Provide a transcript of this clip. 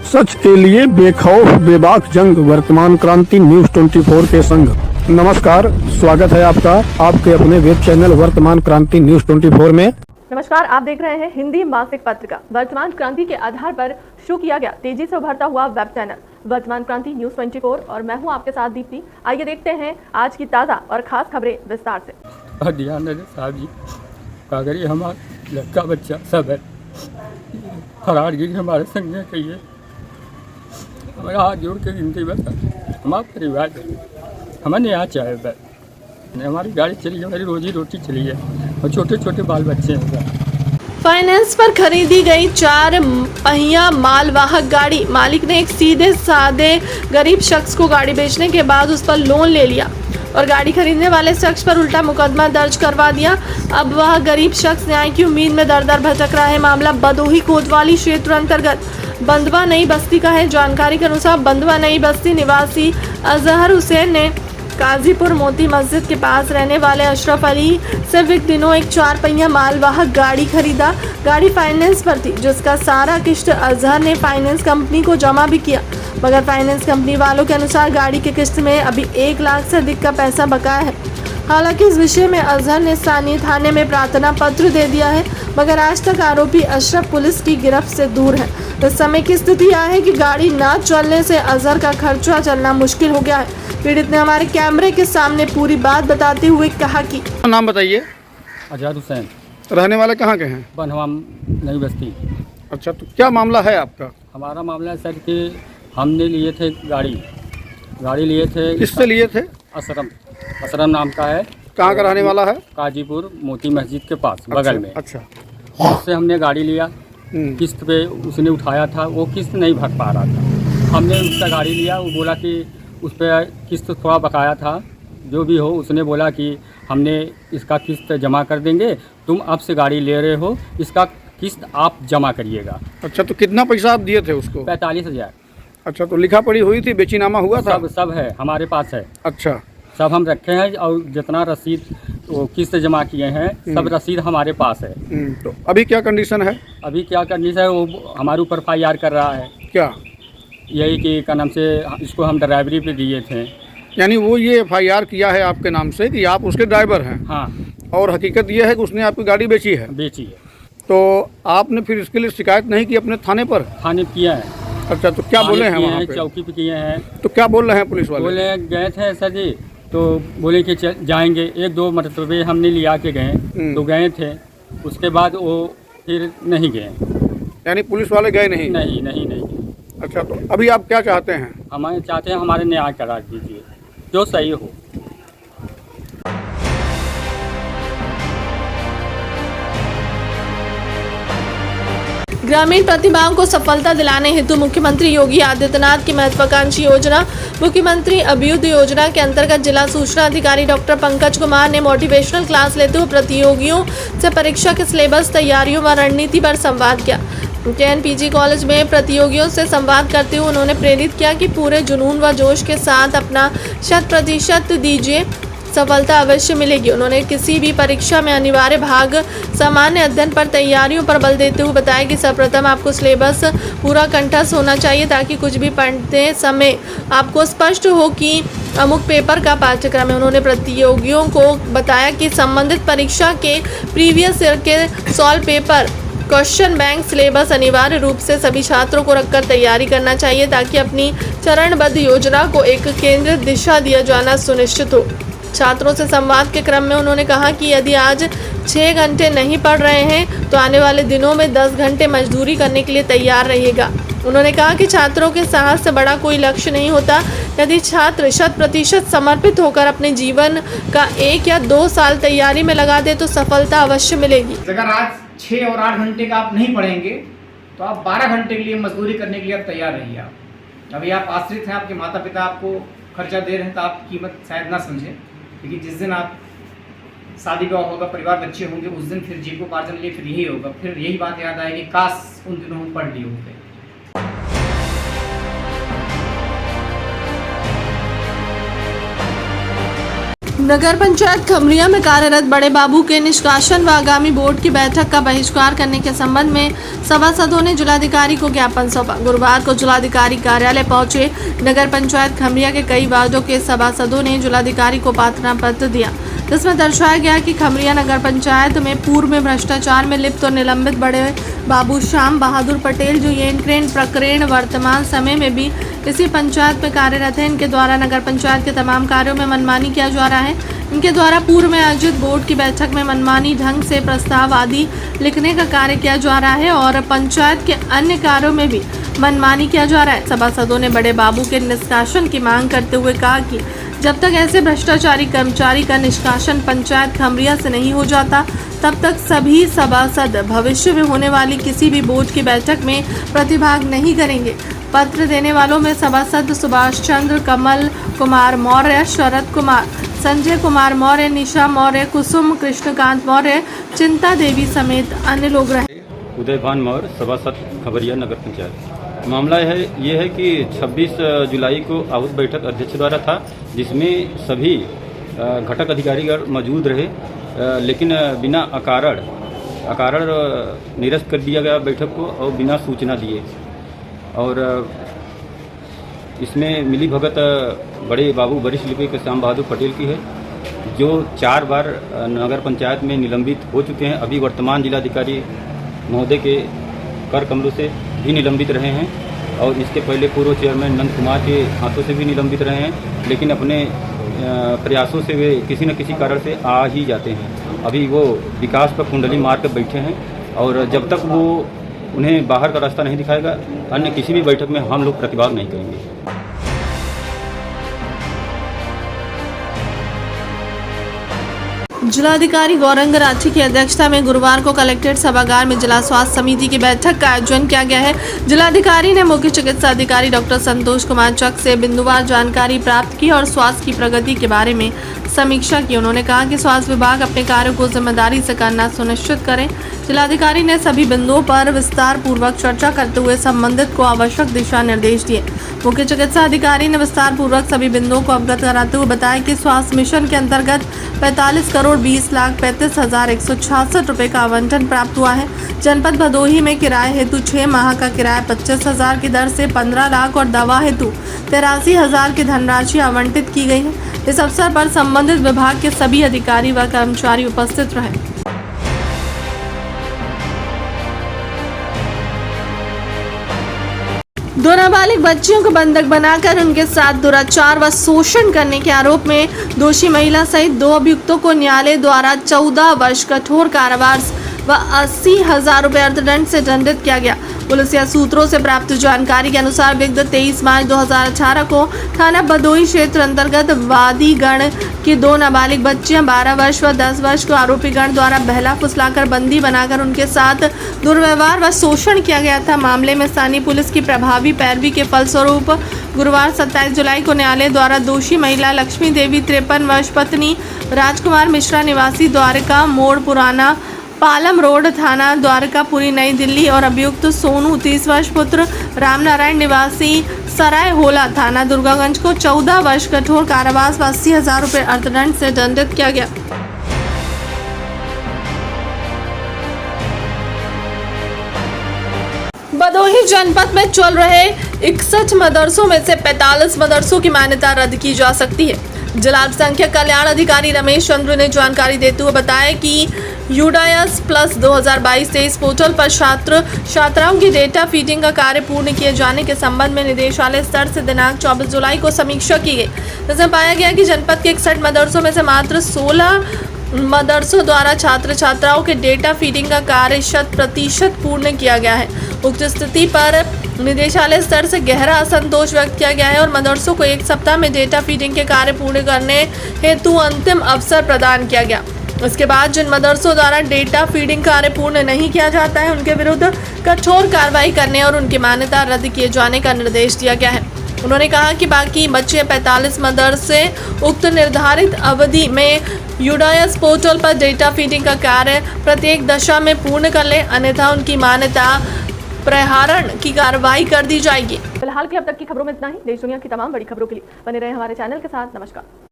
सच के लिए बेखौफ बेबाक जंग, वर्तमान क्रांति न्यूज 24 के संग। नमस्कार, स्वागत है आपका आपके अपने वेब चैनल वर्तमान क्रांति न्यूज 24 में। नमस्कार, आप देख रहे हैं हिंदी मासिक पत्रिका वर्तमान क्रांति के आधार पर शुरू किया गया तेजी से उभरता हुआ वेब चैनल वर्तमान क्रांति न्यूज 24 और मैं हूं आपके साथ दीप्ति। आइए देखते हैं आज की ताज़ा और खास खबरें विस्तार से। ध्यान रहे साहब जी, कागरी हमारा लड़का बच्चा सब है, फरारगिरी हमारे संग में कहिए, हमारा हाथ जोड़ के गिनती बस हमारा परिवार है, हमें यहाँ चाहे बस हमारी गाड़ी चली है, हमारी रोजी रोटी चली है और छोटे छोटे बाल बच्चे हैं। फाइनेंस पर खरीदी गई 4 पहिया मालवाहक गाड़ी, मालिक ने एक सीधे साधे गरीब शख्स को गाड़ी बेचने के बाद उस पर लोन ले लिया और गाड़ी खरीदने वाले शख्स पर उल्टा मुकदमा दर्ज करवा दिया। अब वह गरीब शख्स न्याय की उम्मीद में दर दर भटक रहा है। मामला भदोही कोतवाली क्षेत्र अंतर्गत बंदवा नई बस्ती का है। जानकारी के अनुसार बंदवा नई बस्ती निवासी अजहर हुसैन ने काजीपुर मोती मस्जिद के पास रहने वाले अशरफ अली से विगत दिनों एक 4 पहिया मालवाहक गाड़ी खरीदा। गाड़ी फाइनेंस पर थी, जिसका सारा किस्त अजहर ने फाइनेंस कंपनी को जमा भी किया, मगर फाइनेंस कंपनी वालों के अनुसार गाड़ी के किस्त में अभी 1 लाख से अधिक का पैसा बकाया है। हालांकि इस विषय में अजहर ने स्थानीय थाने में प्रार्थना पत्र दे दिया है, मगर आज तक आरोपी अशरफ पुलिस की गिरफ्त से दूर है। इस समय की स्थिति यह है कि गाड़ी न चलने से अजहर का खर्चा चलना मुश्किल हो गया है। पीड़ित ने हमारे कैमरे के सामने पूरी बात बताते हुए कहा कि नाम बताइए। अजहर हुसैन, रहने वाले कहाँ के हैं? बनवा नई बस्ती। अच्छा, तो क्या मामला है आपका? हमारा मामला है सर कि हमने लिए थे गाड़ी लिए थे। किससे लिए थे? असरम नाम का है। कहाँ का रहने वाला है? काजीपुर मोती मस्जिद के पास बगल में। अच्छा, उससे हमने गाड़ी लिया, किस्त पे उसने उठाया था, वो किस्त नहीं भर पा रहा था। हमने उसका गाड़ी लिया, वो बोला कि उस पर किस्त थोड़ा बकाया था, जो भी हो। उसने बोला कि हमने इसका किस्त जमा कर देंगे, तुम अब से गाड़ी ले रहे हो, इसका किस्त आप जमा करिएगा। अच्छा, तो कितना पैसा आप दिए थे उसको? 45,000। अच्छा, तो लिखा पढ़ी हुई थी, बेचीनामा हुआ था? सब है, हमारे पास है। अच्छा, सब हम रखे हैं और जितना रसीद वो किस्त जमा किए हैं सब रसीद हमारे पास है। तो अभी क्या कंडीशन है? अभी क्या कंडीशन है, वो हमारे ऊपर FIR कर रहा है। क्या? यही कि क्या नाम से इसको हम ड्राइवरी पे दिए थे। यानी वो ये FIR किया है आपके नाम से कि आप उसके ड्राइवर हैं? हाँ। और हकीकत ये है कि उसने आपकी गाड़ी बेची है? बेची है। तो आपने फिर इसके लिए शिकायत नहीं की अपने थाने पर? थाने किया है। अच्छा, तो क्या बोले हैं वहाँ पे? चौकी पे किए हैं। तो क्या बोल रहे हैं पुलिस वाले? बोले गए थे सर जी, तो बोले कि जाएंगे, 1-2 मरतबे हमने लिया के गए, तो गए थे, उसके बाद वो फिर नहीं गए। यानी पुलिस वाले गए नहीं? नहीं। अच्छा, तो अभी आप क्या चाहते हैं? हमारे चाहते हैं हमारे न्याय करा दीजिए, जो सही हो। ग्रामीण प्रतिभाओं को सफलता दिलाने हेतु मुख्यमंत्री योगी आदित्यनाथ की महत्वाकांक्षी योजना मुख्यमंत्री अभ्युदय योजना के अंतर्गत जिला सूचना अधिकारी डॉक्टर पंकज कुमार ने मोटिवेशनल क्लास लेते हुए प्रतियोगियों से परीक्षा के सिलेबस, तैयारियों व रणनीति पर संवाद किया। JNPG कॉलेज में प्रतियोगियों से संवाद करते हुए उन्होंने प्रेरित किया कि पूरे जुनून व जोश के साथ अपना 100% दीजिए, सफलता अवश्य मिलेगी। उन्होंने किसी भी परीक्षा में अनिवार्य भाग सामान्य अध्ययन पर तैयारियों पर बल देते हुए बताया कि सर्वप्रथम आपको सिलेबस पूरा कंठस्थ होना चाहिए, ताकि कुछ भी पढ़ते समय आपको स्पष्ट हो कि अमुक पेपर का पाठ्यक्रम है। उन्होंने प्रतियोगियों को बताया कि संबंधित परीक्षा के प्रीवियस ईयर के solve paper, question bank, syllabus अनिवार्य रूप से सभी छात्रों को रखकर तैयारी करना चाहिए, ताकि अपनी चरणबद्ध योजना को एक केंद्रित दिशा दिया जाना सुनिश्चित हो। छात्रों से संवाद के क्रम में उन्होंने कहा कि यदि आज 6 घंटे नहीं पढ़ रहे हैं तो आने वाले दिनों में 10 घंटे मजदूरी करने के लिए तैयार रहिएगा। उन्होंने कहा कि छात्रों के साहस से बड़ा कोई लक्ष्य नहीं होता। यदि छात्र 100% समर्पित होकर अपने जीवन का 1 या 2 साल तैयारी में लगा दे तो सफलता अवश्य मिलेगी। अगर आज 6 और 8 घंटे का आप नहीं पढ़ेंगे तो आप 12 घंटे के लिए मजदूरी करने के लिए आप तैयार रहिए। अभी आप आश्रित हैं, आपके माता पिता आपको खर्चा दे रहे हैं, तो आप कीमत शायद ना समझें, क्योंकि जिस दिन आप शादी विवाह होगा, परिवार बच्चे होंगे, उस दिन फिर जीविकोपार्जन के लिए फिर यही होगा। फिर यही बात याद आएगी, काश उन दिनों हम पढ़ लिए होते। नगर पंचायत खमरिया में कार्यरत बड़े बाबू के निष्कासन व आगामी बोर्ड की बैठक का बहिष्कार करने के संबंध में सभासदों ने जिलाधिकारी को ज्ञापन सौंपा। गुरुवार को जिलाधिकारी कार्यालय पहुंचे नगर पंचायत खमरिया के कई वार्डों के सभासदों ने जिलाधिकारी को प्रार्थना पत्र दिया, जिसमें दर्शाया गया कि खमरिया नगर पंचायत में पूर्व में भ्रष्टाचार में लिप्त और निलंबित बड़े बाबू श्याम बहादुर पटेल जो येन क्रेन प्रकरण वर्तमान समय में भी इसी पंचायत में कार्यरत है, इनके द्वारा नगर पंचायत के तमाम कार्यों में मनमानी किया जा रहा है। इनके द्वारा पूर्व में आयोजित बोर्ड की बैठक में मनमानी ढंग से प्रस्ताव आदि लिखने का कार्य किया जा रहा है और पंचायत के अन्य कार्यों में भी मनमानी किया जा रहा है। सभासदों ने बड़े बाबू के निष्कासन की मांग करते हुए कहा कि जब तक ऐसे भ्रष्टाचारी कर्मचारी का निष्कासन पंचायत खमरिया से नहीं हो जाता, तब तक सभी सभासद भविष्य में होने वाली किसी भी बोर्ड की बैठक में प्रतिभाग नहीं करेंगे। पत्र देने वालों में सभासद सुभाष चंद्र, कमल कुमार मौर्य, शरद कुमार, संजय कुमार मौर्य, निशा मौर्य, कुसुम कृष्णकांत मौर्य, चिंता देवी समेत अन्य लोग रहे। उदयभान मौर्य, सभासद खबरिया नगर पंचायत। मामला ये है कि 26 जुलाई को आहूत बैठक अध्यक्ष द्वारा था, जिसमें सभी घटक अधिकारीगण मौजूद रहे, लेकिन बिना अकारण निरस्त कर दिया गया बैठक को और बिना सूचना दिए। और इसमें मिली भगत बड़े बाबू वरिष्ठ लिपिक श्याम बहादुर पटेल की है, जो 4 बार नगर पंचायत में निलंबित हो चुके हैं। अभी वर्तमान जिलाधिकारी महोदय के कर कमरों से भी निलंबित रहे हैं और इसके पहले पूर्व चेयरमैन नंद कुमार के हाथों से भी निलंबित रहे हैं, लेकिन अपने प्रयासों से वे किसी न किसी कारण से आ ही जाते हैं। अभी वो विकास पर कुंडली मार कर बैठे हैं और जब तक वो उन्हें बाहर का रास्ता नहीं दिखाएगा, अन्य किसी भी बैठक में हम लोग प्रतिभाग नहीं करेंगे। जिलाधिकारी गौरंग राठी की अध्यक्षता में गुरुवार को कलेक्ट्रेट सभागार में जिला स्वास्थ्य समिति की बैठक का आयोजन किया गया है। जिलाधिकारी ने मुख्य चिकित्सा अधिकारी डॉक्टर संतोष कुमार चक से बिंदुवार जानकारी प्राप्त की और स्वास्थ्य की प्रगति के बारे में समीक्षा की। उन्होंने कहा कि स्वास्थ्य विभाग अपने कार्यों को जिम्मेदारी से करना सुनिश्चित करें। जिलाधिकारी ने सभी बिंदुओं पर विस्तार पूर्वक चर्चा करते हुए संबंधित को आवश्यक दिशा निर्देश दिए। मुख्य चिकित्सा अधिकारी ने विस्तार पूर्वक सभी बिंदुओं को अवगत कराते हुए बताया कि स्वास्थ्य मिशन के अंतर्गत 45,20,35,166 रुपए का आवंटन प्राप्त हुआ है। जनपद भदोही में किराए हेतु 6 माह का किराया 25,000 की दर से 15 लाख और दवा हेतु 83,000 की धनराशि आवंटित की गई है। इस अवसर पर संबंधित विभाग के सभी अधिकारी व कर्मचारी उपस्थित रहे। दो नाबालिग बच्चियों को बंधक बनाकर उनके साथ दुराचार व शोषण करने के आरोप में दोषी महिला सहित 2 अभियुक्तों को न्यायालय द्वारा 14 वर्ष कठोर कारावास व 80,000 रुपये अर्थदंड से दंडित किया गया। पुलिसिया सूत्रों से प्राप्त जानकारी के अनुसार विगत 23 मार्च 2018 को थाना भदोही क्षेत्र अंतर्गत वादीगढ़ की 2 नाबालिग बच्चियां 12 वर्ष व 10 वर्ष को आरोपीगण द्वारा बहला फुसलाकर बंदी बनाकर उनके साथ दुर्व्यवहार व शोषण किया गया था। मामले में स्थानीय पुलिस की प्रभावी पैरवी के फलस्वरूप गुरुवार 27 जुलाई को न्यायालय द्वारा दोषी महिला लक्ष्मी देवी 53 वर्ष पत्नी राजकुमार मिश्रा निवासी द्वारका मोड़ पुराना पालम रोड थाना द्वारकापुरी नई दिल्ली और अभियुक्त सोनू 30 वर्ष पुत्र रामनारायण निवासी सराय होला थाना दुर्गागंज को 14 वर्ष कठोर कारावास व 80,000 रुपये अर्थदंड से दंडित किया गया। भदोही जनपद में चल रहे 61 मदरसों में से 45 मदरसों की मान्यता रद्द की जा सकती है। जिला अल्पसंख्यक कल्याण अधिकारी रमेश चंद्र ने जानकारी देते हुए बताया कि यूडायस प्लस 2022-23 पोर्टल पर छात्राओं की डेटा फीडिंग का कार्य पूर्ण किए जाने के संबंध में निदेशालय स्तर से दिनांक 24 जुलाई को समीक्षा की गई, जिसमें पाया गया कि जनपद के 61 मदरसों में से मात्र 16 मदरसों द्वारा छात्र छात्राओं के डेटा फीडिंग का कार्य 100% पूर्ण किया गया है। उक्त स्थिति पर निदेशालय स्तर से गहरा असंतोष व्यक्त किया गया है और मदरसों को 1 सप्ताह में डेटा फीडिंग के कार्य पूर्ण करने हेतु अंतिम अवसर प्रदान किया गया। इसके बाद जिन मदरसों द्वारा डेटा फीडिंग कार्य पूर्ण नहीं किया जाता है, उनके विरुद्ध कठोर कार्रवाई करने और उनकी मान्यता रद्द किए जाने का निर्देश दिया गया है। उन्होंने कहा कि बाकी बचे 45 मदरसे उक्त निर्धारित अवधि में यूडायस पोर्टल पर डेटा फीडिंग का कार्य प्रत्येक दशा में पूर्ण कर ले, अन्यथा उनकी मान्यता प्रहरण की कार्रवाई कर दी जाएगी। फिलहाल की अब तक की खबरों में इतना ही। देश दुनिया की तमाम बड़ी खबरों के लिए बने रहे हमारे चैनल के साथ। नमस्कार।